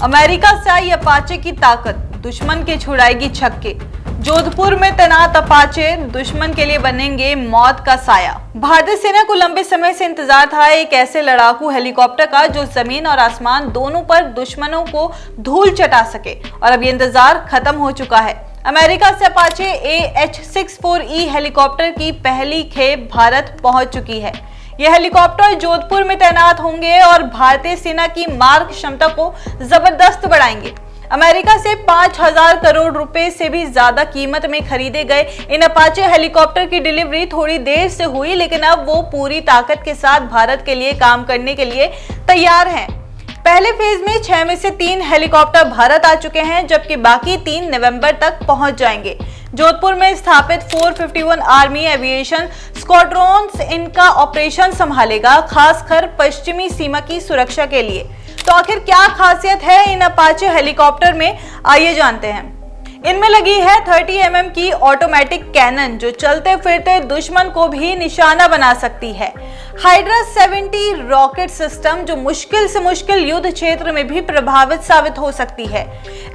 America से आई Apache की ताकत दुश्मन के छुड़ाएगी छक्के। जोधपुर में तैनात अपाचे दुश्मन के लिए बनेंगे मौत का साया। भारतीय सेना को लंबे समय से इंतजार था एक ऐसे लड़ाकू हेलीकॉप्टर का जो जमीन और आसमान दोनों पर दुश्मनों को धूल चटा सके, और अब ये इंतजार खत्म हो चुका है। अमेरिका से अपाचे AH-64E हेलीकॉप्टर की पहली खेप भारत पहुंच चुकी है। यह हेलीकॉप्टर जोधपुर में तैनात होंगे और भारतीय सेना की मारक क्षमता को जबरदस्त बढ़ाएंगे। अमेरिका से 5,000 करोड़ रुपए से भी ज्यादा कीमत में खरीदे गए इन अपाचे हेलीकॉप्टर की डिलीवरी थोड़ी देर से हुई, लेकिन अब वो पूरी ताकत के साथ भारत के लिए काम करने के लिए तैयार हैं। पहले फेज में 6 में से 3 हेलीकॉप्टर भारत आ चुके हैं, जबकि बाकी 3 नवंबर तक पहुंच जाएंगे। जोधपुर में स्थापित 451 आर्मी एविएशन स्क्वाड्रॉन्स इनका ऑपरेशन संभालेगा, खासकर पश्चिमी सीमा की सुरक्षा के लिए। तो आखिर क्या खासियत है इन अपाचे हेलीकॉप्टर में, आइए जानते हैं। इनमें लगी है 30 mm की ऑटोमेटिक कैनन जो चलते फिरते दुश्मन को भी निशाना बना सकती है। हाइड्रा 70 रॉकेट सिस्टम जो मुश्किल से मुश्किल युद्ध क्षेत्र में भी प्रभावित साबित हो सकती है।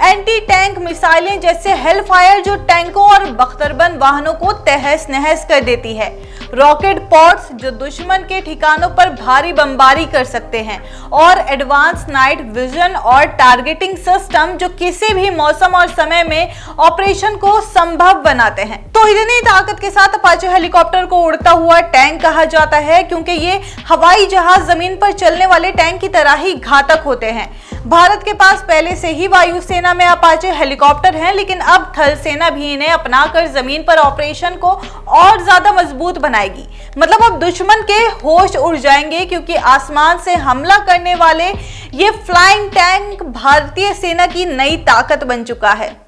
एंटी टैंक मिसाइलें जैसे हेलफायर जो टैंकों और बख्तरबंद वाहनों को तहस नहस कर देती है। रॉकेट पॉड्स जो दुश्मन के ठिकानों पर भारी बमबारी कर सकते हैं, और एडवांस नाइट विजन और टारगेटिंग सिस्टम जो किसी भी मौसम और समय में ऑपरेशन को संभव बनाते हैं। तो इतनी ताकत के साथ अपाचे हेलीकॉप्टर को उड़ता हुआ टैंक कहा जाता है, क्योंकि ये हवाई जहाज जमीन पर चलने वाले टैंक की तरह ही घातक होते हैं। भारत के पास पहले से ही वायुसेना में अपाचे हेलीकॉप्टर हैं, लेकिन अब थल सेना भी इन्हें अपनाकर जमीन पर ऑपरेशन को और ज्यादा मजबूत बनाएगी। मतलब अब दुश्मन के होश उड़ जाएंगे, क्योंकि आसमान से हमला करने वाले ये फ्लाइंग टैंक भारतीय सेना की नई ताकत बन चुका है।